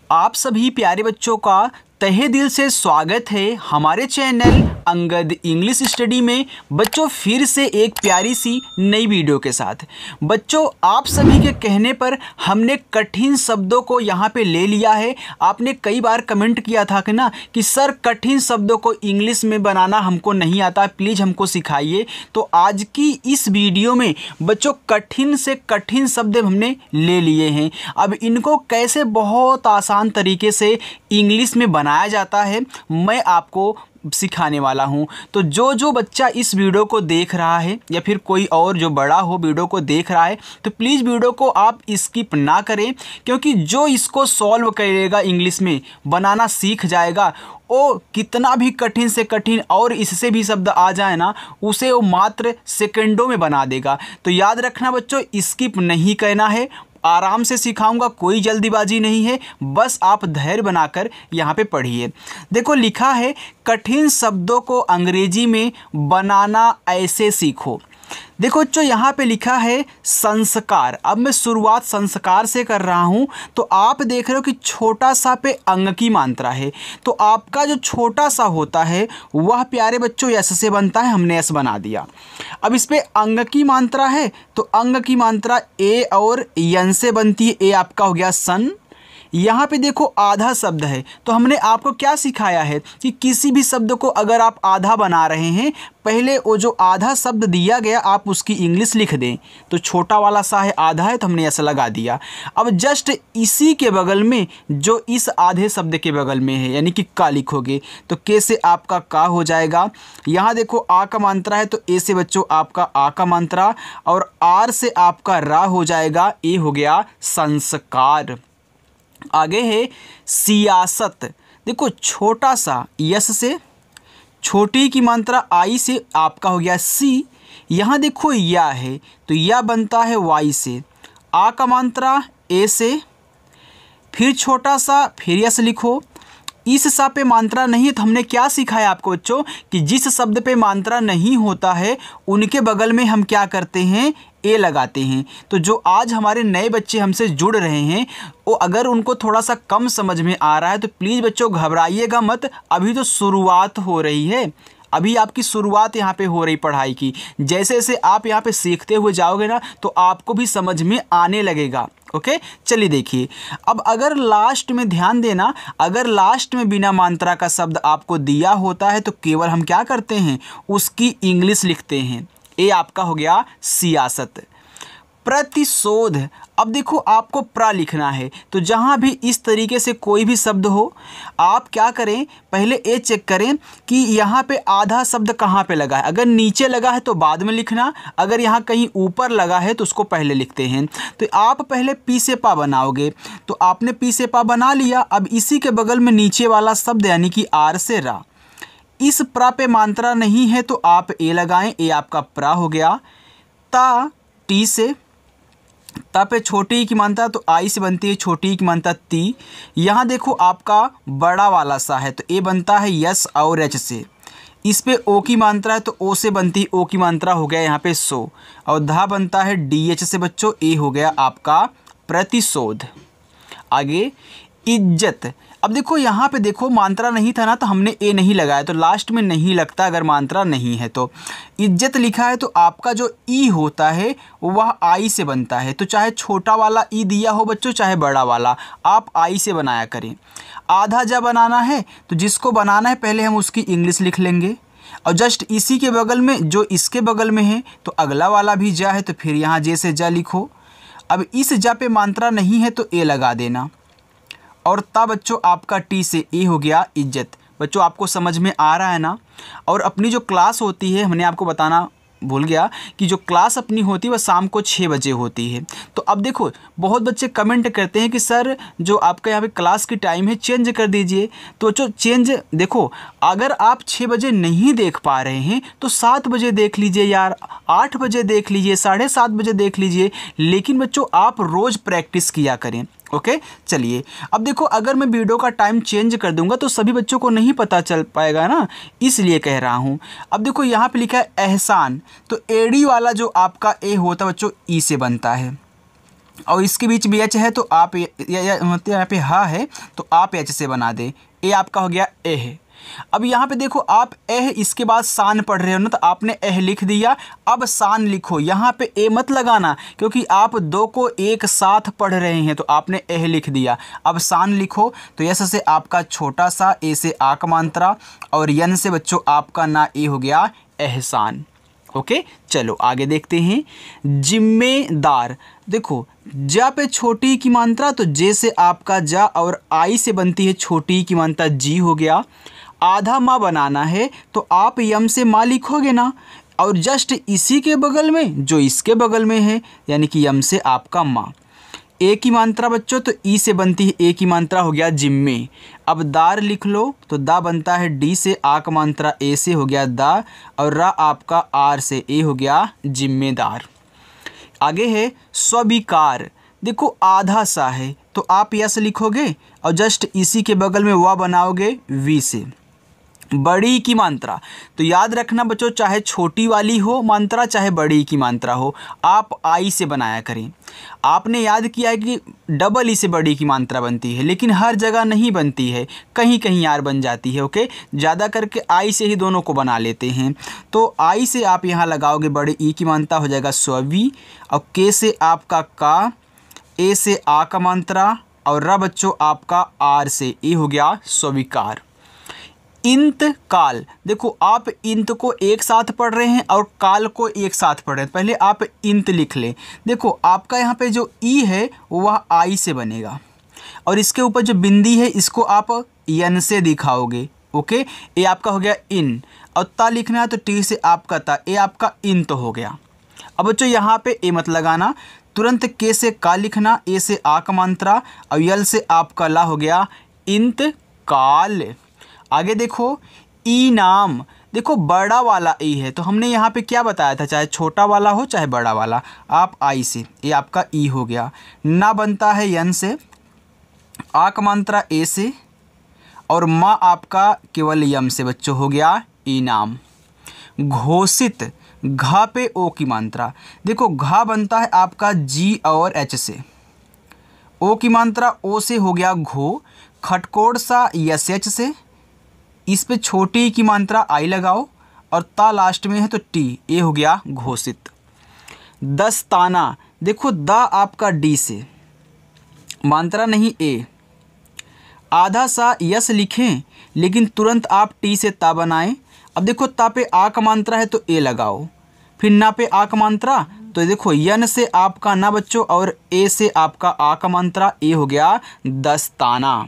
आप सभी प्यारे बच्चों का तहे दिल से स्वागत है हमारे चैनल अंगद इंग्लिश स्टडी में। बच्चों फिर से एक प्यारी सी नई वीडियो के साथ। बच्चों आप सभी के कहने पर हमने कठिन शब्दों को यहाँ पे ले लिया है। आपने कई बार कमेंट किया था कि सर कठिन शब्दों को इंग्लिश में बनाना हमको नहीं आता, प्लीज़ हमको सिखाइए। तो आज की इस वीडियो में बच्चों कठिन से कठिन शब्द हमने ले लिए हैं। अब इनको कैसे बहुत आसान तरीके से इंग्लिश में बनाया जाता है मैं आपको सिखाने वाला हूं। तो जो बच्चा इस वीडियो को देख रहा है या फिर कोई और जो बड़ा हो वीडियो को देख रहा है तो प्लीज़ वीडियो को आप स्किप ना करें, क्योंकि जो इसको सॉल्व करेगा इंग्लिश में बनाना सीख जाएगा वो कितना भी कठिन से कठिन और इससे भी शब्द आ जाए ना उसे वो मात्र सेकंडों में बना देगा। तो याद रखना बच्चों, स्किप नहीं करना है, आराम से सिखाऊंगा, कोई जल्दीबाजी नहीं है, बस आप धैर्य बनाकर यहाँ पे पढ़िए। देखो लिखा है कठिन शब्दों को अंग्रेजी में बनाना ऐसे सीखो। देखो जो यहाँ पे लिखा है संस्कार। अब मैं शुरुआत संस्कार से कर रहा हूँ। तो आप देख रहे हो कि छोटा सा पे अंग की मात्रा है, तो आपका जो छोटा सा होता है वह प्यारे बच्चों यस से बनता है, हमने यस बना दिया। अब इस पे अंग की मात्रा है तो अंग की मात्रा ए और यन से बनती है। ए आपका हो गया सन। यहाँ पे देखो आधा शब्द है तो हमने आपको क्या सिखाया है कि किसी भी शब्द को अगर आप आधा बना रहे हैं पहले वो जो आधा शब्द दिया गया आप उसकी इंग्लिश लिख दें। तो छोटा वाला सा है आधा है तो हमने ऐसा लगा दिया। अब जस्ट इसी के बगल में जो इस आधे शब्द के बगल में है यानी कि का लिखोगे तो के से आपका का हो जाएगा। यहाँ देखो आ का मात्रा है तो ए से बच्चों आपका आ का मात्रा और आर से आपका रा हो जाएगा। ए हो गया संस्कार। आगे है सियासत। देखो छोटा सा यस से, छोटी की मात्रा आई से आपका हो गया सी। यहाँ देखो या है तो या बनता है वाई से, आ का मात्रा ए से, फिर छोटा सा फिर यस लिखो। इस सा पे मात्रा नहीं है तो हमने क्या सिखाया आपको बच्चों कि जिस शब्द पे मात्रा नहीं होता है उनके बगल में हम क्या करते हैं ए लगाते हैं। तो जो आज हमारे नए बच्चे हमसे जुड़ रहे हैं वो अगर उनको थोड़ा सा कम समझ में आ रहा है तो प्लीज़ बच्चों घबराइएगा मत, अभी तो शुरुआत हो रही है, अभी आपकी शुरुआत यहाँ पे हो रही पढ़ाई की। जैसे जैसे आप यहाँ पे सीखते हुए जाओगे ना तो आपको भी समझ में आने लगेगा। ओके चलिए देखिए। अब अगर लास्ट में ध्यान देना, अगर लास्ट में बिना मात्रा का शब्द आपको दिया होता है तो केवल हम क्या करते हैं उसकी इंग्लिश लिखते हैं। ये आपका हो गया सियासत। प्रतिशोध। अब देखो आपको प्रा लिखना है तो जहाँ भी इस तरीके से कोई भी शब्द हो आप क्या करें पहले ये चेक करें कि यहाँ पे आधा शब्द कहाँ पे लगा है। अगर नीचे लगा है तो बाद में लिखना, अगर यहाँ कहीं ऊपर लगा है तो उसको पहले लिखते हैं। तो आप पहले पी से पा बनाओगे तो आपने पी से पा बना लिया। अब इसी के बगल में नीचे वाला शब्द यानी कि आर से रा, इस प्रा पे मात्रा नहीं है तो आप ए लगाएं, ए आपका प्रा हो गया। ता टी से, ता पे छोटी की मात्रा तो आई से बनती है, छोटी की मात्रा ती। यहाँ देखो आपका बड़ा वाला सा है तो ए बनता है यस और एच से। इस पे ओ की मात्रा है तो ओ से बनती है, ओ की मात्रा हो गया यहाँ पे सो और धा बनता है डी एच से बच्चों। ए हो गया आपका प्रतिशोध। आगे इज्जत। अब देखो यहाँ पे देखो मात्रा नहीं था ना तो हमने ए नहीं लगाया तो लास्ट में नहीं लगता अगर मात्रा नहीं है तो। इज्जत लिखा है तो आपका जो ई होता है वह आई से बनता है। तो चाहे छोटा वाला ई दिया हो बच्चों चाहे बड़ा वाला आप आई से बनाया करें। आधा जा बनाना है तो जिसको बनाना है पहले हम उसकी इंग्लिश लिख लेंगे और जस्ट इसी के बगल में जो इसके बगल में है तो अगला वाला भी जा है तो फिर यहाँ जे से जा लिखो। अब इस जा पे मात्रा नहीं है तो ए लगा देना और ता बच्चों आपका टी से ए हो गया इज्जत। बच्चों आपको समझ में आ रहा है ना। और अपनी जो क्लास होती है हमने आपको बताना भूल गया कि जो क्लास अपनी होती है वह शाम को 6 बजे होती है। तो अब देखो बहुत बच्चे कमेंट करते हैं कि सर जो आपका यहाँ पे क्लास की टाइम है चेंज कर दीजिए। तो जो चेंज देखो अगर आप 6 बजे नहीं देख पा रहे हैं तो 7 बजे देख लीजिए यार, 8 बजे देख लीजिए, 7:30 बजे देख लीजिए, लेकिन बच्चों आप रोज़ प्रैक्टिस किया करें। ओके चलिए अब देखो अगर मैं वीडियो का टाइम चेंज कर दूंगा तो सभी बच्चों को नहीं पता चल पाएगा ना, इसलिए कह रहा हूँ। अब देखो यहाँ पे लिखा है एहसान तो एडी वाला जो आपका ए होता है बच्चों ई से बनता है। और इसके बीच भी एच है तो आप मतलब यहाँ पे हा है तो आप एच से बना दें। ए आपका हो गया एह। अब यहाँ पे देखो आप एह इसके बाद सान पढ़ रहे हो ना, तो आपने एह लिख दिया। अब सान लिखो, यहाँ पे ए मत लगाना क्योंकि आप दो को एक साथ पढ़ रहे हैं, तो आपने एह लिख दिया। अब सान लिखो, तो यस से आपका छोटा सा, ए से आ का मात्रा, और यन से बच्चों आपका ना ए हो गया एहसान। ओके, चलो आगे देखते हैं। जिम्मेदार, देखो जा पे छोटी की मात्रा तो जे से आपका जा और आई से बनती है छोटी की मात्रा जी हो गया। आधा माँ बनाना है तो आप यम से माँ लिखोगे ना, और जस्ट इसी के बगल में जो इसके बगल में है यानी कि यम से आपका माँ। ए की मात्रा बच्चों तो ई से बनती है, ए की मात्रा हो गया जिम्मे। अब दार लिख लो तो दा बनता है डी से, आ का मात्रा ए से हो गया दा, और रा आपका आर से, ए हो गया जिम्मेदार। आगे है स्वीकार, देखो आधा सा है तो आप यस लिखोगे और जस्ट इसी के बगल में वा बनाओगे वी से। बड़ी की मात्रा तो याद रखना बच्चों, चाहे छोटी वाली हो मात्रा चाहे बड़ी की मात्रा हो, आप आई से बनाया करें। आपने याद किया है कि डबल ई से बड़ी की मात्रा बनती है, लेकिन हर जगह नहीं बनती है, कहीं कहीं यार बन जाती है। ओके, ज़्यादा करके आई से ही दोनों को बना लेते हैं। तो आई से आप यहाँ लगाओगे बड़े ई की मात्रा हो जाएगा स्वी, और के से आपका का, ए से आ का मात्रा, और र बच्चों आपका आर से, ए हो गया स्वीकार। इंत काल, देखो आप इंत को एक साथ पढ़ रहे हैं और काल को एक साथ पढ़ रहे हैं, पहले आप इंत लिख लें। देखो आपका यहाँ पे जो ई है वह आई से बनेगा, और इसके ऊपर जो बिंदी है इसको आप यन से दिखाओगे। ओके, ये आपका हो गया इन, और ता लिखना है तो टी से आपका ता, ये आपका इंत हो गया। अब बच्चों यहाँ पे ए मत लगाना, तुरंत के से का लिखना, ए से आ का मात्रा, और यल से आपका ला हो गया इंत काल। आगे देखो इनाम, देखो बड़ा वाला ई है तो हमने यहाँ पे क्या बताया था, चाहे छोटा वाला हो चाहे बड़ा वाला, आप आई से, ये आपका ई हो गया। ना बनता है यन से, आ का मात्रा ए से, और माँ आपका केवल यम से बच्चों हो गया इनाम। घोषित, घा पे ओ की मात्रा, देखो घा बनता है आपका जी और एच से, ओ की मात्रा ओ से हो गया घो, खटकोड़ सा यस एच से, इस पे छोटी की मात्रा आई लगाओ, और ता लास्ट में है तो टी, ए हो गया घोषित। दस्ताना, देखो दा आपका डी से, मात्रा नहीं ए, आधा सा यस लिखें लेकिन तुरंत आप टी से ता बनाएं। अब देखो ता पे आ का मात्रा है तो ए लगाओ, फिर ना पे आ का मात्रा तो देखो यन से आपका ना बच्चों, और ए से आपका आ का मात्रा, ए हो गया दस्ताना।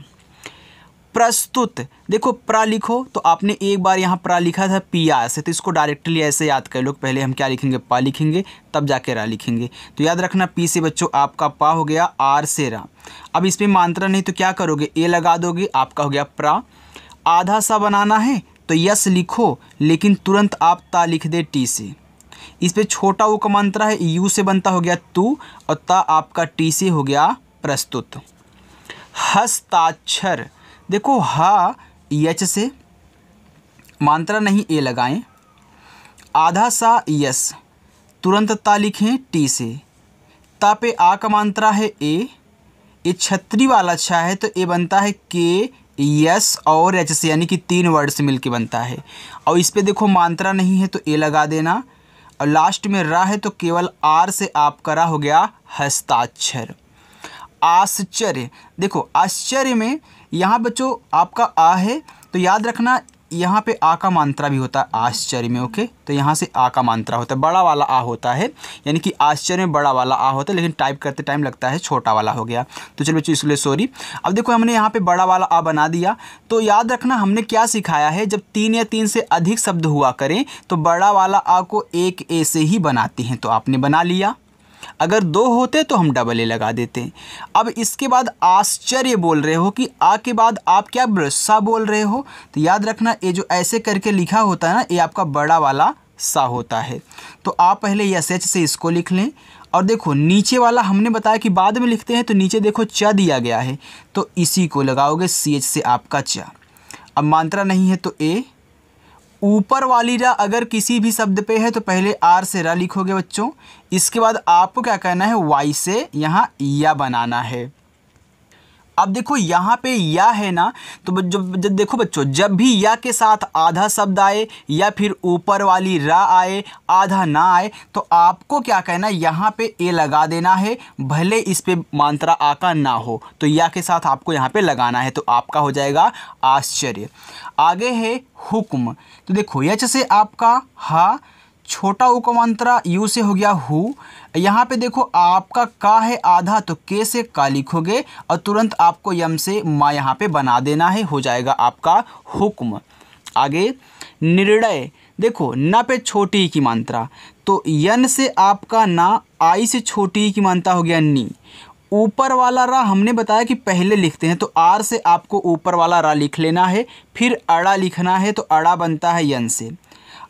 प्रस्तुत, देखो प्रा लिखो तो आपने एक बार यहाँ प्रा लिखा था पी आ से, तो इसको डायरेक्टली ऐसे याद कर लो, पहले हम क्या लिखेंगे पा लिखेंगे तब जाके रा लिखेंगे। तो याद रखना पी से बच्चों आपका पा हो गया, आर से रा। अब इस पर मात्रा नहीं तो क्या करोगे, ए लगा दोगे, आपका हो गया प्रा। आधा सा बनाना है तो यस लिखो लेकिन तुरंत आप ता लिख दे टी से। इस पर छोटा ऊ का मात्रा है, यू से बनता हो गया तू, और ता आपका टी से हो गया प्रस्तुत। हस्ताक्षर, देखो हा यच से, मात्रा नहीं ए लगाएं, आधा सा यस, तुरंत ता लिखें टी से, ता पे आ का मात्रा है ए, ये छतरी वाला अच्छा है तो ए बनता है के यस और एच से, यानी कि 3 वर्ड से मिलके बनता है। और इस पे देखो मात्रा नहीं है तो ए लगा देना, और लास्ट में रा है तो केवल आर से आपका रा हो गया हस्ताक्षर। आश्चर्य, देखो आश्चर्य में यहाँ बच्चों आपका आ है तो याद रखना यहाँ पे आ का मात्रा भी होता है आश्चर्य में। ओके, तो यहाँ से आ का मात्रा होता है, बड़ा वाला आ होता है, यानी कि आश्चर्य में बड़ा वाला आ होता है, लेकिन टाइप करते टाइम लगता है छोटा वाला हो गया। तो चलो बच्चों इसलिए सॉरी। अब देखो हमने यहाँ पे बड़ा वाला आ बना दिया, तो याद रखना हमने क्या सिखाया है, जब 3 या 3 से अधिक शब्द हुआ करें तो बड़ा वाला आ को एक ए से ही बनाते हैं, तो आपने बना लिया। अगर 2 होते तो हम डबल ए लगा देते। अब इसके बाद आश्चर्य बोल रहे हो कि आ के बाद आप क्या सा बोल रहे हो, तो याद रखना ये जो ऐसे करके लिखा होता है ना, ये आपका बड़ा वाला सा होता है। तो आप पहले यस एच से इसको लिख लें, और देखो नीचे वाला हमने बताया कि बाद में लिखते हैं, तो नीचे देखो च दिया गया है तो इसी को लगाओगे सी एच से आपका च। अब मात्रा नहीं है तो ए, ऊपर वाली रा अगर किसी भी शब्द पे है तो पहले आर से रा लिखोगे बच्चों। इसके बाद आपको क्या करना है, वाई से यहाँ या बनाना है। अब देखो यहाँ पे या है ना, तो जब देखो बच्चों, जब भी या के साथ आधा शब्द आए या फिर ऊपर वाली रा आए, आधा ना आए, तो आपको क्या कहना है, यहाँ पे ए लगा देना है, भले इस पे मात्रा आका ना हो, तो या के साथ आपको यहाँ पे लगाना है, तो आपका हो जाएगा आश्चर्य। आगे है हुक्म। तो देखो यच से आपका हा, छोटा ऊ का मात्रा यू से हो गया हु। यहाँ पे देखो आपका का है आधा, तो के से का लिखोगे और तुरंत आपको यम से मा यहाँ पे बना देना है, हो जाएगा आपका हुक्म। आगे निर्णय। देखो न पे छोटी ई की मात्रा, तो यन से आपका ना, आई से छोटी ई की मात्रा हो गया नी। ऊपर वाला रा हमने बताया कि पहले लिखते हैं, तो आर से आपको ऊपर वाला रा लिख लेना है, फिर अड़ा लिखना है, तो अड़ा बनता है यन से।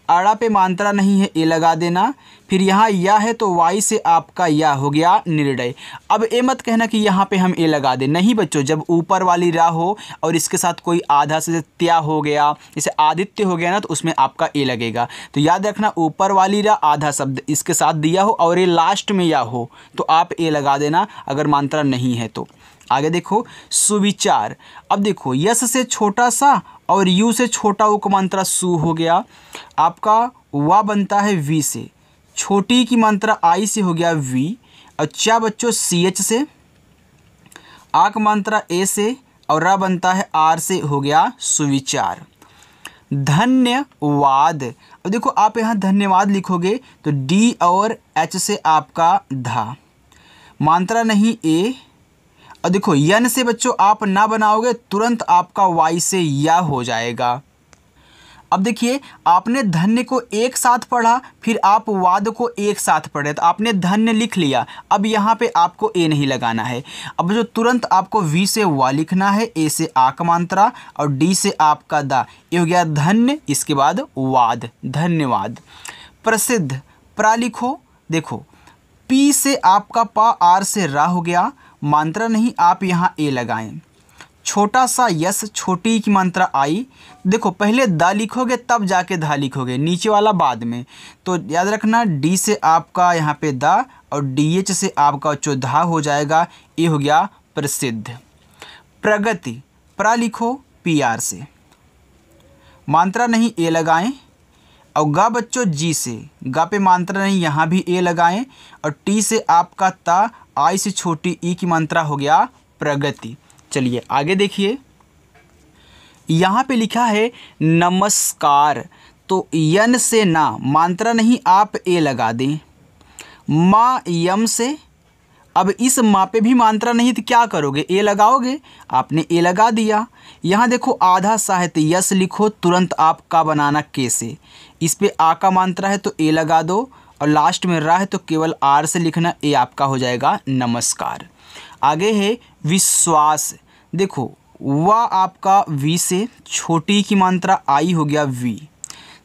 अड़ा पे मात्रा नहीं है, ए लगा देना। फिर यहाँ या है तो वाई से आपका या हो गया निर्णय। अब ए मत कहना कि यहाँ पे हम ए लगा दें, नहीं बच्चों, जब ऊपर वाली रा हो और इसके साथ कोई आधा से त्या हो गया, जैसे आदित्य हो गया ना, तो उसमें आपका ए लगेगा। तो याद रखना, ऊपर वाली रा आधा शब्द इसके साथ दिया हो और ये लास्ट में या हो तो आप ए लगा देना, अगर मात्रा नहीं है तो। आगे देखो सुविचार। अब देखो यस से छोटा सा और यू से छोटा ऊ का मात्रा सु हो गया। आपका वा बनता है वी से, छोटी की मात्रा आई से हो गया वी, और चा बच्चों सी एच से, आ का मात्रा ए से, और रा बनता है आर से, हो गया सुविचार। धन्यवाद। अब देखो आप यहाँ धन्यवाद लिखोगे तो डी और एच से आपका धा, मात्रा नहीं ए, और देखो यन से बच्चों आप ना बनाओगे, तुरंत आपका वाई से या हो जाएगा। अब देखिए आपने धन्य को एक साथ पढ़ा, फिर आप वाद को एक साथ पढ़े, तो आपने धन्य लिख लिया। अब यहाँ पे आपको ए नहीं लगाना है। अब जो तुरंत आपको वी से वा लिखना है, ए से आ का मात्रा और डी से आपका दा, ये हो गया धन्य। इसके बाद वाद, धन्यवाद। प्रसिद्ध, प्रा लिखो। देखो पी से आपका पा, आर से रा हो गया, मात्रा नहीं, आप यहाँ ए लगाएं। छोटा सा यस, छोटी की मात्रा आई। देखो पहले दा लिखोगे तब जाके धा लिखोगे, नीचे वाला बाद में। तो याद रखना डी से आपका यहाँ पे दा और डी एच से आपका चौधा हो जाएगा, ये हो गया प्रसिद्ध। प्रगति, प्रा लिखो पी आर से, मात्रा नहीं ए लगाएं, और गा बच्चों जी से, गा पे मात्रा नहीं, यहाँ भी ए लगाएं, और टी से आपका ता, आई से छोटी ई की मात्रा हो गया प्रगति। चलिए आगे देखिए, यहाँ पे लिखा है नमस्कार, तो यन से ना, मात्रा नहीं, आप ए लगा दें। मा यम से, अब इस माँ पे भी मात्रा नहीं तो क्या करोगे, ए लगाओगे, आपने ए लगा दिया। यहाँ देखो आधा साहित्य यस लिखो, तुरंत आप का बनाना के से, इस पे आ का मात्रा है तो ए लगा दो, और लास्ट में रा है तो केवल आर से लिखना, ए आपका हो जाएगा नमस्कार। आगे है विश्वास। देखो वह आपका वी से, छोटी की मात्रा आई हो गया वी।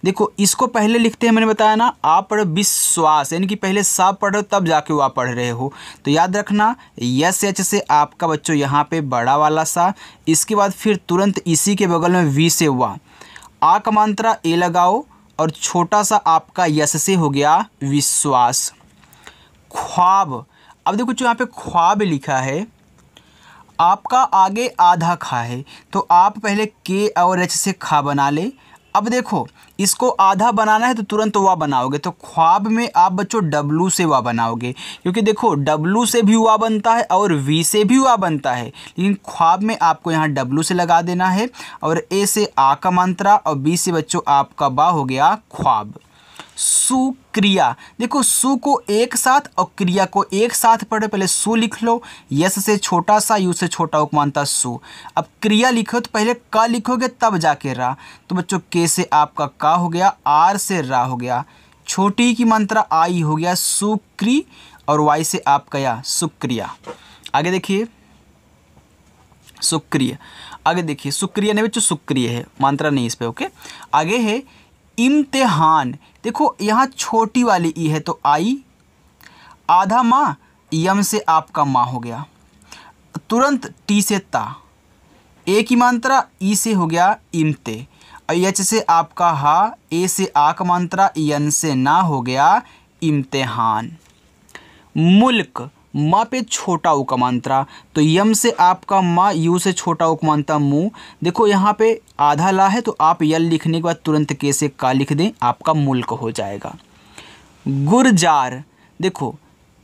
देखो इसको पहले लिखते हैं, मैंने बताया ना, आप पढ़ो विश्वास, यानी कि पहले सा पढ़ो तब जाके वो आप पढ़ रहे हो। तो याद रखना यस एच से आपका बच्चों यहाँ पे बड़ा वाला सा, इसके बाद फिर तुरंत इसी के बगल में वी से हुआ, आ का मात्रा ए लगाओ, और छोटा सा आपका यस से हो गया विश्वास। ख्वाब। अब देखो जो यहाँ पे ख्वाब लिखा है, आपका आगे आधा खा है, तो आप पहले के और एच से खा बना ले। अब देखो इसको आधा बनाना है तो तुरंत वा बनाओगे, तो ख्वाब में आप बच्चों डब्लू से वा बनाओगे, क्योंकि देखो डब्लू से भी वा बनता है और वी से भी वा बनता है, लेकिन ख्वाब में आपको यहाँ डब्लू से लगा देना है, और ए से आ का मात्रा और बी से बच्चों आपका बा हो गया ख्वाब। सुक्रिया। देखो सु को एक साथ और क्रिया को एक साथ पढ़े, पहले सु लिख लो, यस से छोटा सा, यू से छोटा उपमानता सु। अब क्रिया लिखो तो पहले का लिखोगे तब जाके रा, तो बच्चों के से आपका का हो गया, आर से रा हो गया, छोटी की मात्रा आई हो गया सुक्री, और वाई से आपका या सुक्रिया। आगे देखिए सुक्रिय, आगे देखिए सुक्रिय नहीं बच्चों, सुक्रिय है, मात्रा नहीं इस पे, ओके। आगे है इम्तिहान। देखो यहाँ छोटी वाली ई है तो आई, आधा माँ, यम से आपका माँ हो गया, तुरंत टी से ता, ए की मात्रा ई से हो गया इम्ते। और एच से आपका हा, ए से आ का मात्रा, यन से ना हो गया इम्तिहान। मुल्क, माँ पे छोटा ऊ का मात्रा, तो यम से आपका माँ, यू से छोटा ऊ का मात्रा मुँह। देखो यहाँ पे आधा ला है तो आप यल लिखने के बाद तुरंत के से का लिख दें, आपका मुल्क हो जाएगा। गुरजार, देखो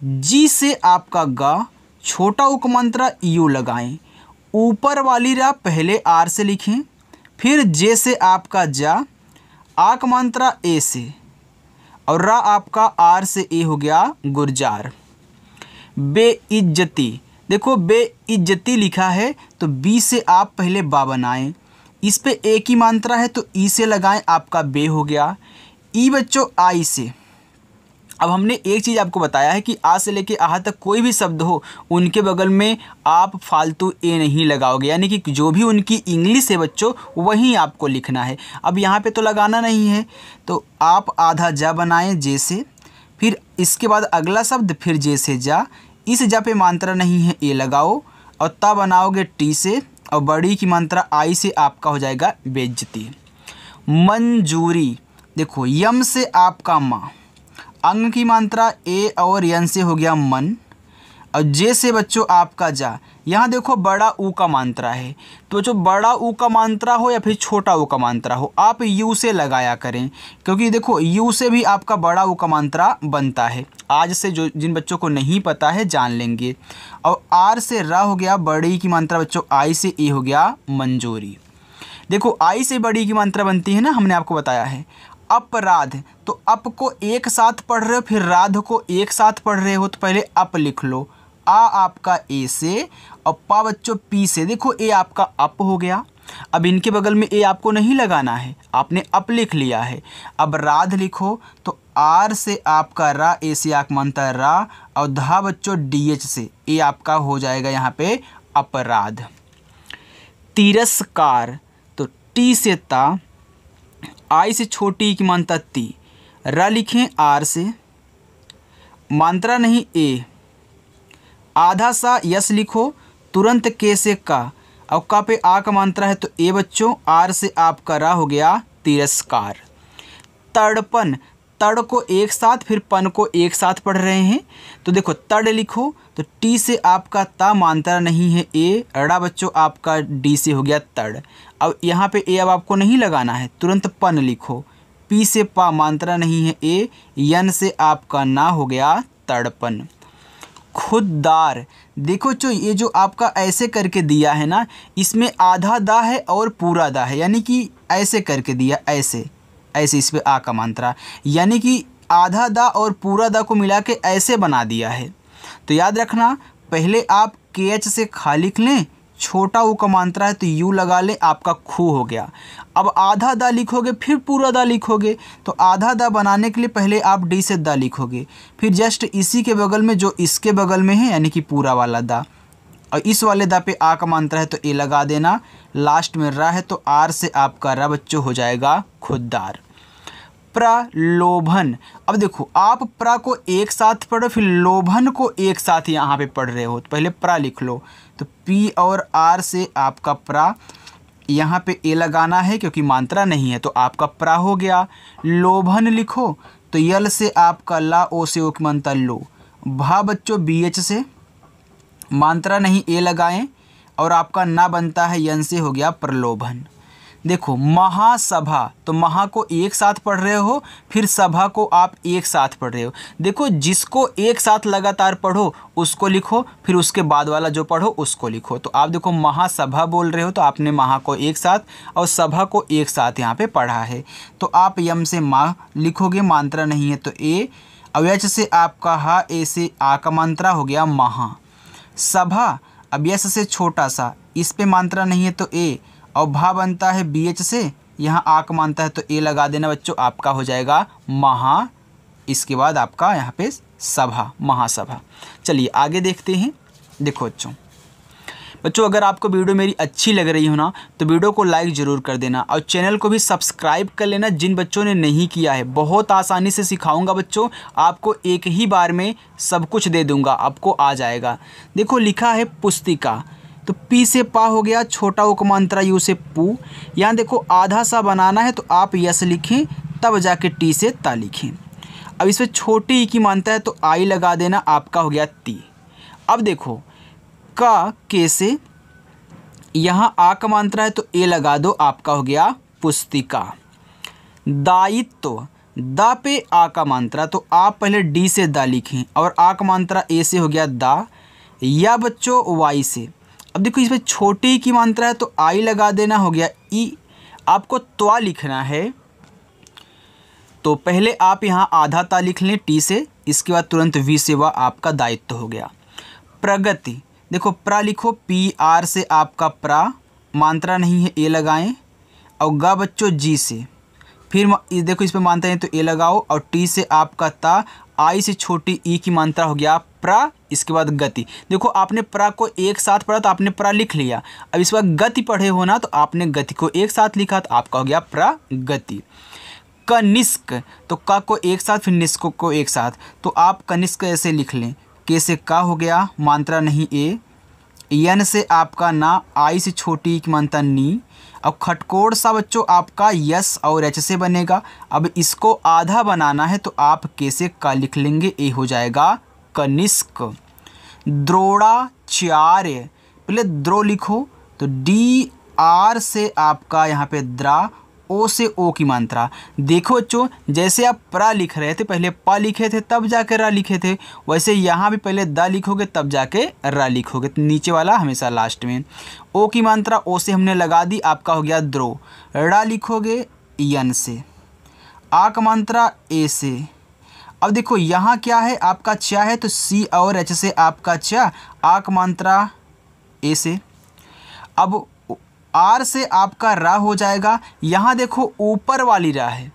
जी से आपका गा, छोटा ऊ का मात्रा यू लगाएं, ऊपर वाली रा पहले आर से लिखें, फिर जे से आपका जा, आ का मात्रा ए से, और रा आपका आर से ए हो गया गुरजार। बेइज्जती, देखो बेइज्जती लिखा है तो बी से आप पहले बा बनाएं, इस पे ए की मात्रा है तो ई से लगाएं, आपका बे हो गया। ई बच्चों आई से, अब हमने एक चीज़ आपको बताया है कि आ से लेके आहा तक कोई भी शब्द हो उनके बगल में आप फालतू ए नहीं लगाओगे, यानी कि जो भी उनकी इंग्लिश है बच्चों वहीं आपको लिखना है। अब यहाँ पे तो लगाना नहीं है, तो आप आधा जा बनाएं जे से, फिर इसके बाद अगला शब्द, फिर जे से जा, इस जा पे मात्रा नहीं है ए लगाओ, और ता बनाओगे टी से, और बड़ी की मात्रा आई से आपका हो जाएगा बेइज्जती। मंजूरी, देखो यम से आपका माँ, अंग की मात्रा ए और यन से हो गया मन, और जे से बच्चों आपका जा। यहाँ देखो बड़ा ऊ का मात्रा है, तो जो बड़ा ऊ का मात्रा हो या फिर छोटा ऊ का मात्रा हो आप यू से लगाया करें, क्योंकि देखो यू से भी आपका बड़ा ऊ का मात्रा बनता है। आज से जो जिन बच्चों को नहीं पता है जान लेंगे। और आर से रा हो गया, बड़ी की मात्रा बच्चों आई से ए हो गया मंजूरी। देखो आई से बड़ी की मात्रा बनती है ना, हमने आपको बताया है। अपराध, तो अप को एक साथ पढ़ रहे हो, फिर राध को एक साथ पढ़ रहे हो, तो पहले अप लिख लो, आ आपका ए से, और पा बच्चों पी से। देखो ए आपका अप हो गया, अब इनके बगल में ए आपको नहीं लगाना है, आपने अप लिख लिया है। अब राध लिखो, तो आर से आपका रा, ए से आक मानता रा, और धा बच्चों डी एच से, ए आपका हो जाएगा यहाँ पे अपराध। तिरस्कार, तो टी से ता, आई से छोटी की मात्रा ती, रा लिखें आर से, मात्रा नहीं ए, आधा सा यस लिखो, तुरंत के से का, और का पे आ का मात्रा है तो ए बच्चों, आर से आपका रा हो गया तिरस्कार। तड़पन, तड़ को एक साथ फिर पन को एक साथ पढ़ रहे हैं, तो देखो तड़ लिखो, तो टी से आपका ता मात्रा नहीं है ए, अड़ा बच्चों आपका डी से हो गया तड़। अब यहाँ पे ए अब आपको नहीं लगाना है, तुरंत पन लिखो, पी से पा मात्रा नहीं है ए, यन से आपका ना हो गया तड़पन। खुददार, देखो जो ये जो आपका ऐसे करके दिया है ना, इसमें आधा दा है और पूरा दा है, यानी कि ऐसे करके दिया, ऐसे ऐसे इस पे आ का मात्रा, यानी कि आधा दा और पूरा दा को मिला के ऐसे बना दिया है। तो याद रखना, पहले आप के एच से खा लिख लें, छोटा ऊ का मात्रा है तो यू लगा लें, आपका खू हो गया। अब आधा दा लिखोगे फिर पूरा दा लिखोगे, तो आधा दा बनाने के लिए पहले आप डी से दा लिखोगे, फिर जस्ट इसी के बगल में जो इसके बगल में है यानी कि पूरा वाला दा, और इस वाले दा पे आ का मात्रा है तो ए लगा देना, लास्ट में रा है तो आर से आपका रा बच्चों हो जाएगा खुददार। प्रलोभन, अब देखो आप प्रा को एक साथ पढ़ो, फिर लोभन को एक साथ यहाँ पे पढ़ रहे हो, तो पहले प्रा लिख लो, तो पी और आर से आपका प्रा, यहाँ पे ए लगाना है क्योंकि मात्रा नहीं है, तो आपका प्रा हो गया। लोभन लिखो, तो यल से आपका ला, ओ से ओ की मात्रा लो, भा बच्चों बी एच से, मात्रा नहीं ए लगाएं, और आपका ना बनता है यन से हो गया प्रलोभन। देखो महासभा, तो महा को एक साथ पढ़ रहे हो, फिर सभा को आप एक साथ पढ़ रहे हो। देखो जिसको एक साथ लगातार पढ़ो उसको लिखो, फिर उसके बाद वाला जो पढ़ो उसको लिखो। तो आप देखो महासभा बोल रहे हो तो आपने महा को एक साथ और सभा को एक साथ यहाँ पे पढ़ा है, तो आप यम से माँ लिखोगे, मात्रा नहीं है तो ए, और यच से आपका हा, ए से आ का मात्रा हो गया महा। सभा, अब यस से छोटा सा, इस पे मात्रा नहीं है तो ए, और भा बनता है बी एच से, यहाँ आ का मानता है तो ए लगा देना बच्चों, आपका हो जाएगा महा, इसके बाद आपका यहाँ पे सभा, महासभा। चलिए आगे देखते हैं। देखो बच्चों अगर आपको वीडियो मेरी अच्छी लग रही हो ना तो वीडियो को लाइक ज़रूर कर देना, और चैनल को भी सब्सक्राइब कर लेना जिन बच्चों ने नहीं किया है। बहुत आसानी से सिखाऊंगा बच्चों, आपको एक ही बार में सब कुछ दे दूंगा, आपको आ जाएगा। देखो लिखा है पुस्तिका, तो पी से पा हो गया, छोटा ऊ का मात्रा यू से पू। यहाँ देखो आधा सा बनाना है तो आप यस लिखें, तब जाके टी से ता लिखें। अब इसमें छोटी ई की मात्रा है तो आई लगा देना, आपका हो गया ती। अब देखो का के से यहाँ आ का मात्रा है तो ए लगा दो, आपका हो गया पुस्तिका। दायित्व, दा पे आ का मात्रा तो आप पहले डी से दा लिखें और आ का मात्रा ए से हो गया दा, या बच्चों वाई से। अब देखो इसमें छोटी ई की मात्रा है तो आई लगा देना, हो गया ई। आपको त्वा लिखना है तो पहले आप यहाँ आधा ता लिख लें टी से, इसके बाद तुरंत वी से वा, आपका दायित्व हो गया। प्रगति, देखो प्रा लिखो, पी आर से आपका प्रा, मात्रा नहीं है ए लगाएं, और गा बच्चों जी से, फिर देखो इस पर मात्रा है तो ए लगाओ, और टी से आपका ता, आई से छोटी ई की मात्रा हो गया प्रा, इसके बाद गति। देखो आपने प्रा को एक साथ पढ़ा तो आपने प्रा लिख लिया, अब इस बार गति पढ़े हो ना तो आपने गति को एक साथ लिखा तो आपका हो गया प्रगति। कनिष्क, तो का को एक साथ फिर निष्क को एक साथ, तो आप कनिष्क ऐसे लिख लें, के से का हो गया, मात्रा नहीं ए, यन से आपका ना, आई से छोटी की मात्रा नी। अब खटकोड़ सा बच्चों आपका यस और एच से बनेगा। अब इसको आधा बनाना है तो आप के से का लिख लेंगे, ए हो जाएगा कनिष्क। द्रोणाचार्य, पहले द्रो लिखो तो डी आर से आपका यहाँ पे द्रा, ओ से ओ की मात्रा। देखो बच्चों जैसे आप प्रा लिख रहे थे पहले पा लिखे थे तब जाके रा लिखे थे, वैसे यहाँ भी पहले दा लिखोगे तब जाके रा लिखोगे, तो नीचे वाला हमेशा लास्ट में। ओ की मात्रा ओ से हमने लगा दी, आपका हो गया द्रो। रा लिखोगे यन से, आ का मात्रा ए से। अब देखो यहाँ क्या है, आपका चा है तो सी और एच से आपका चा, आ का मात्रा ए से। अब आर से आपका रा हो जाएगा। यहाँ देखो ऊपर वाली रा है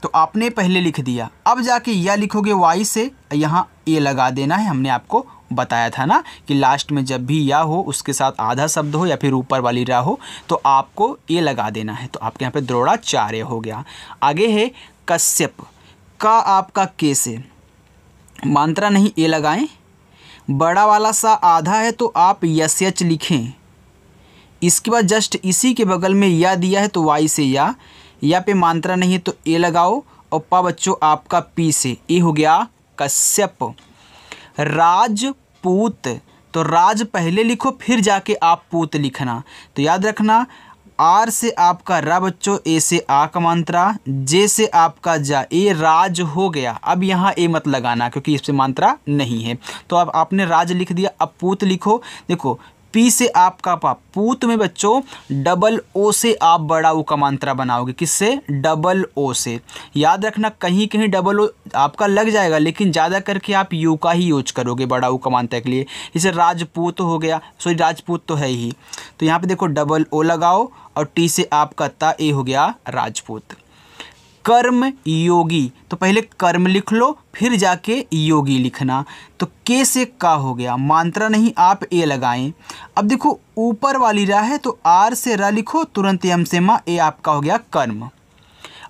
तो आपने पहले लिख दिया, अब जाके या लिखोगे वाई से, यहाँ ए लगा देना है। हमने आपको बताया था ना कि लास्ट में जब भी या हो उसके साथ आधा शब्द हो या फिर ऊपर वाली रा हो तो आपको ए लगा देना है, तो आपके यहाँ पे द्रोणाचार्य हो गया। आगे है कश्यप, का आपका के से, मात्रा नहीं ए लगाएं, बड़ा वाला सा आधा है तो आप यस एच लिखें, इसके बाद जस्ट इसी के बगल में या दिया है तो वाई से या पे मात्रा नहीं है तो ए लगाओ, और पा बच्चों आपका पी से, ए हो गया कश्यप। राजपूत, तो राज पहले लिखो फिर जाके आप पूत लिखना, तो याद रखना आर से आपका रा बच्चों, ए से आ का मात्रा, जे से आपका जा, ए राज हो गया। अब यहाँ ए मत लगाना क्योंकि इससे मात्रा नहीं है, तो अब आपने राज लिख दिया। अब पूत लिखो, देखो पी से आपका पा, पूत में बच्चों डबल ओ से आप बड़ा ऊ का मात्रा बनाओगे, किससे, डबल ओ से। याद रखना कहीं कहीं डबल ओ आपका लग जाएगा लेकिन ज़्यादा करके आप यू का ही यूज करोगे बड़ा ऊ का मात्रा के लिए। जैसे राजपूत हो गया, सॉरी राजपूत तो है ही, तो यहाँ पे देखो डबल ओ लगाओ और टी से आपका ता, ए हो गया राजपूत। कर्म योगी, तो पहले कर्म लिख लो फिर जाके योगी लिखना, तो के से का हो गया, मात्रा नहीं आप ए लगाएं। अब देखो ऊपर वाली रा है तो आर से रा लिखो, तुरंत यम से मा, ए आपका हो गया कर्म।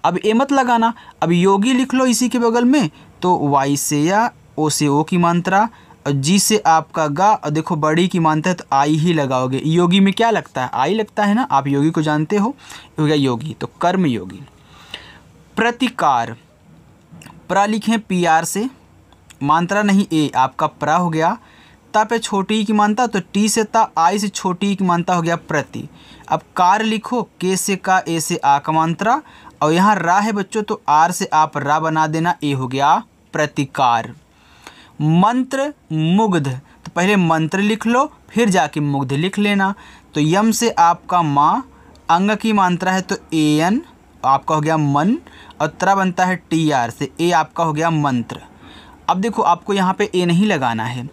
अब ए मत लगाना, अब योगी लिख लो इसी के बगल में, तो वाई से या, ओ से ओ की मात्रा, और जी से आपका गा, और देखो बड़ी की मात्रा है तो आई ही लगाओगे। योगी में क्या लगता है, आई लगता है ना, आप योगी को जानते हो गया योगी, तो कर्म योगी। प्रतिकार, प्रा लिखें पी आर से, मात्रा नहीं ए, आपका प्रा हो गया। ता पे छोटी ई की मात्रा तो टी से ता, आई से छोटी ई की मात्रा हो गया प्रति। अब कार लिखो, के से का, ए से आ का मात्रा, और यहाँ रा है बच्चों तो आर से आप रा बना देना, ए हो गया प्रतिकार। मंत्र मुग्ध, तो पहले मंत्र लिख लो फिर जाके मुग्ध लिख लेना, तो यम से आपका माँ, अंग की मात्रा है तो ए एन, आपका हो गया मन, और त्र बनता है टी आर से, ए आपका हो गया मंत्र। अब देखो आपको यहाँ पे ए नहीं लगाना है,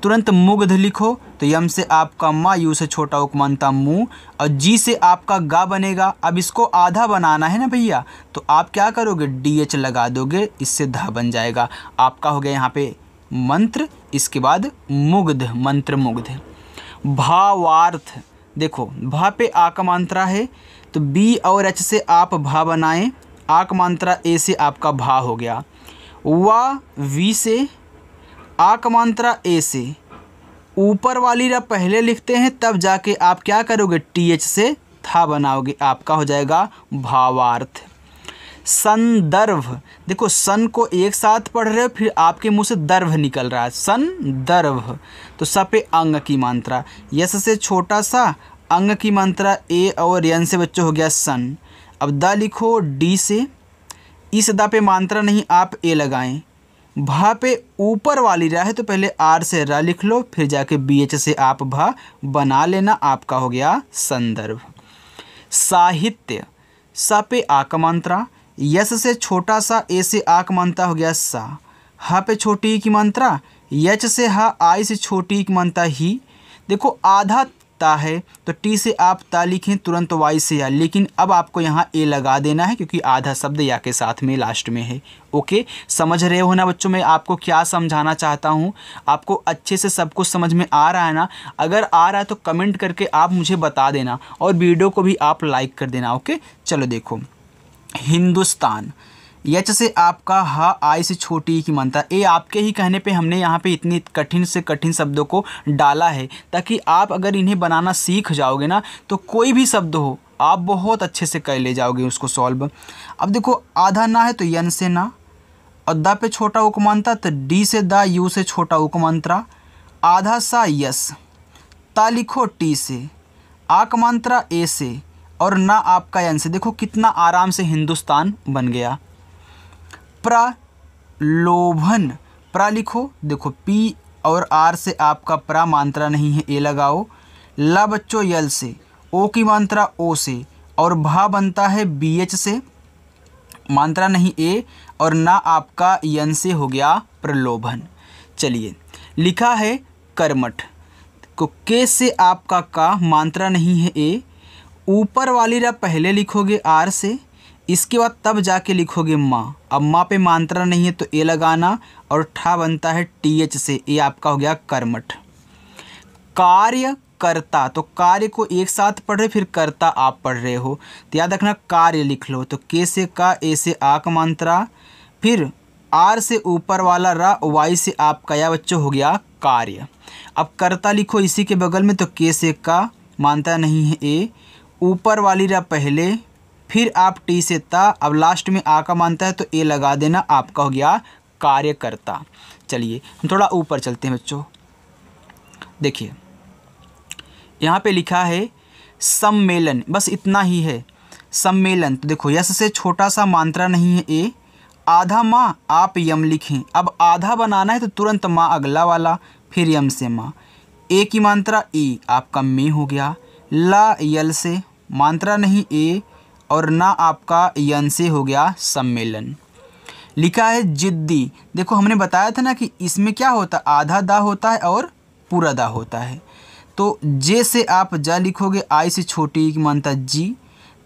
तुरंत मुग्ध लिखो, तो यम से आपका मा, यू से छोटा उपमानता मुँह, और जी से आपका गा बनेगा। अब इसको आधा बनाना है ना भैया, तो आप क्या करोगे, डी एच लगा दोगे, इससे धा बन जाएगा। आपका हो गया यहाँ पे मंत्र, इसके बाद मुग्ध, मंत्र मुग्ध। भावार्थ, देखो भा पे आ का मात्रा है तो बी और एच से आप भा बनाएं, आ का मात्रा ए से आपका भा हो गया। वा वी से, आ का मात्रा ए से, ऊपर वाली रा पहले लिखते हैं, तब जाके आप क्या करोगे, TH से था बनाओगे, आपका हो जाएगा भावार्थ। संदर्भ, देखो सन को एक साथ पढ़ रहे हो, फिर आपके मुंह से दर्भ निकल रहा है, संदर्भ। तो स पे अंग की मात्रा, यस से छोटा सा, अंग की मात्रा ए और यन से बच्चों हो गया सन। अब द लिखो डी से, इस द पे मात्रा नहीं, आप ए लगाएं। भा पे ऊपर वाली रा है तो पहले आर से रा लिख लो, फिर जाके BH से आप भा बना लेना, आपका हो गया संदर्भ। साहित्य, सा पे आ का मात्रा, यस से छोटा सा, ए से आ का मात्रा हो गया सा। हा पे छोटी की मात्रा, यच से हा, आई से छोटी की मात्रा ही। देखो आधा ता है तो टी से आप ता लिखें तुरंत वाई से या, लेकिन अब आपको यहाँ ए लगा देना है क्योंकि आधा शब्द या के साथ में लास्ट में है। ओके, समझ रहे हो ना बच्चों, मैं आपको क्या समझाना चाहता हूँ? आपको अच्छे से सब कुछ समझ में आ रहा है ना? अगर आ रहा है तो कमेंट करके आप मुझे बता देना और वीडियो को भी आप लाइक कर देना। ओके, चलो देखो, हिंदुस्तान, यच से आपका हा, आई से छोटी की मात्रा, ए आपके ही कहने पे हमने यहाँ पे इतनी कठिन से कठिन शब्दों को डाला है ताकि आप अगर इन्हें बनाना सीख जाओगे ना तो कोई भी शब्द हो आप बहुत अच्छे से कर ले जाओगे उसको सॉल्व। अब देखो आधा ना है तो यन से ना, और द पे छोटा उपमांत्रा तो डी से दा, यू से छोटा उपमांत्रा, आधा सा यस, ता लिखो टी से, आकमांत्रा ए से, और ना आपका यन से। देखो कितना आराम से हिंदुस्तान बन गया। प्रलोभन, प्रा लिखो, देखो पी और आर से आपका प्रा मात्रा नहीं है, ए लगाओ। ला बच्चों यल से, ओ की मात्रा ओ से, और भा बनता है BH से, मात्रा नहीं ए, और ना आपका यन से हो गया प्रलोभन। चलिए, लिखा है कर्मठ, को के से आपका का, मात्रा नहीं है ए, ऊपर वाली रा पहले लिखोगे आर से, इसके बाद तब जाके लिखोगे माँ। अब माँ पे मात्रा नहीं है तो ए लगाना, और ठा बनता है TH से, ए आपका हो गया कर्मठ। कार्यकर्ता, तो कार्य को एक साथ पढ़ रहे, फिर कर्ता आप पढ़ रहे हो तो याद रखना कार्य लिख लो। तो के से का, ए से आ का मात्रा, फिर आर से ऊपर वाला रा, वाई से आपका या बच्चों हो गया कार्य। अब कर्ता लिखो इसी के बगल में, तो के से का, मात्रा नहीं है ए, ऊपर वाली रा पहले, फिर आप टी से ता, अब लास्ट में आ का मानता है तो ए लगा देना, आपका हो गया कार्यकर्ता। चलिए हम थोड़ा ऊपर चलते हैं बच्चों, देखिए यहाँ पे लिखा है सम्मेलन, बस इतना ही है सम्मेलन। तो देखो यस से छोटा सा, मात्रा नहीं है ए, आधा माँ आप यम लिखें। अब आधा बनाना है तो तुरंत माँ अगला वाला, फिर यम से माँ, ए की मात्रा ई, आपका में हो गया। ला यल से, मात्रा नहीं ए, और ना आपका यन से हो गया सम्मेलन। लिखा है जिद्दी, देखो हमने बताया था ना कि इसमें क्या होता है, आधा दा होता है और पूरा दा होता है। तो जे से आप जा लिखोगे, आई से छोटी की मात्रा जी,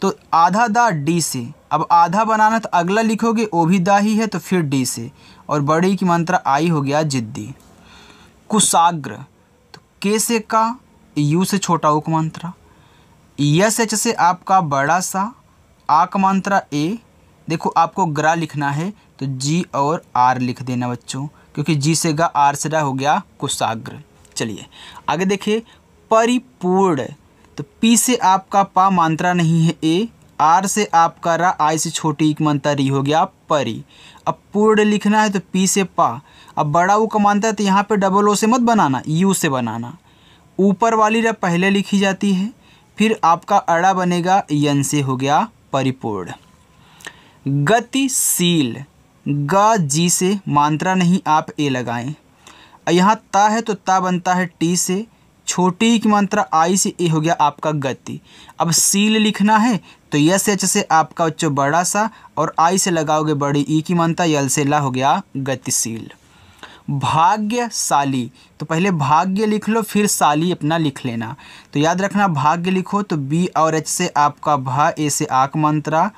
तो आधा दा डी से। अब आधा बनाना तो अगला लिखोगे, ओ भी दा ही है तो फिर डी से, और बड़ी की मात्रा आई हो गया जिद्दी। कुशाग्र, तो के से का, यू से छोटा उक मात्रा, यस एच से आपका बड़ा सा, आ का मात्रा ए, देखो आपको ग्रा लिखना है तो जी और आर लिख देना बच्चों, क्योंकि जी से गा, आर से रा, हो गया कुशाग्र। चलिए आगे देखिए, परिपूर्ण, तो पी से आपका पा, मात्रा नहीं है ए, आर से आपका रा, आई से छोटी एक मात्रा री, हो गया परी। अब पूर्ण लिखना है तो पी से पा, अब बड़ा ऊ का मात्रा है तो यहाँ पे डबल ओ से मत बनाना, यू से बनाना। ऊपर वाली रा पहले लिखी जाती है, फिर आपका अड़ा बनेगा, यन से हो गया परिपूर्ण। गतिशील, ग जी से, मात्रा नहीं आप ए लगाएं। यहाँ ता है तो ता बनता है टी से, छोटी की मात्रा आई से, ए हो गया आपका गति। अब सील लिखना है तो यस एच से आपका बच्चों बड़ा सा, और आई से लगाओगे बड़ी ई की मात्रा, यल से ला, हो गया गतिशील। भाग्यशाली, तो पहले भाग्य लिख लो फिर शाली अपना लिख लेना। तो याद रखना भाग्य लिखो तो बी और एच से आपका भा, ए से आक मात्रा,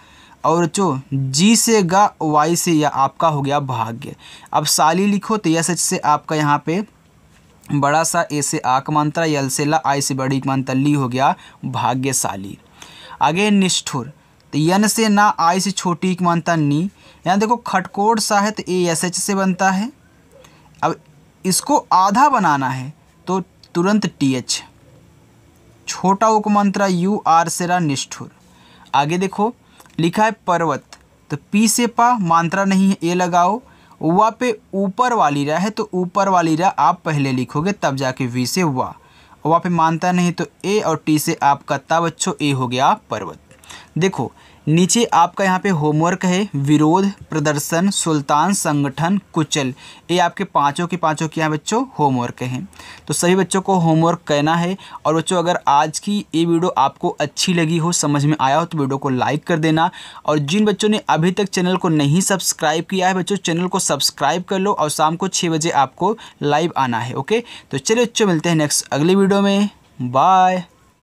और जो जी से गा, वाई से या, आपका हो गया भाग्य। अब शाली लिखो तो यस एच से आपका यहाँ पे बड़ा सा, ए से आक मात्रा, यल से ला, आई से बड़ी मात्रा ली, हो गया भाग्यशाली। आगे निष्ठुर, तो यन से ना, आई से छोटी की मात्रा नी। यहाँ देखो खटकोट सा है तो ए एस एच से बनता है। अब इसको आधा बनाना है तो तुरंत TH। छोटा ऊ को मात्रा U, R से रा निष्ठुर। आगे देखो लिखा है पर्वत, तो P से पा मात्रा नहीं है, ए लगाओ। वा पे ऊपर वाली रा है, तो ऊपर वाली रा आप पहले लिखोगे तब जाके V से वा। वा पे मानता नहीं तो ए, और टी से आपका ता बच्चों ए हो गया पर्वत। देखो नीचे आपका यहाँ पे होमवर्क है, विरोध, प्रदर्शन, सुल्तान, संगठन, कुचल। ये आपके पांचों के पांचों क्या बच्चों होमवर्क हैं। तो सभी बच्चों को होमवर्क करना है। और बच्चों अगर आज की ये वीडियो आपको अच्छी लगी हो, समझ में आया हो, तो वीडियो को लाइक कर देना। और जिन बच्चों ने अभी तक चैनल को नहीं सब्सक्राइब किया है बच्चों, चैनल को सब्सक्राइब कर लो। और शाम को 6 बजे आपको लाइव आना है। ओके, तो चलिए बच्चों मिलते हैं नेक्स्ट अगली वीडियो में। बाय।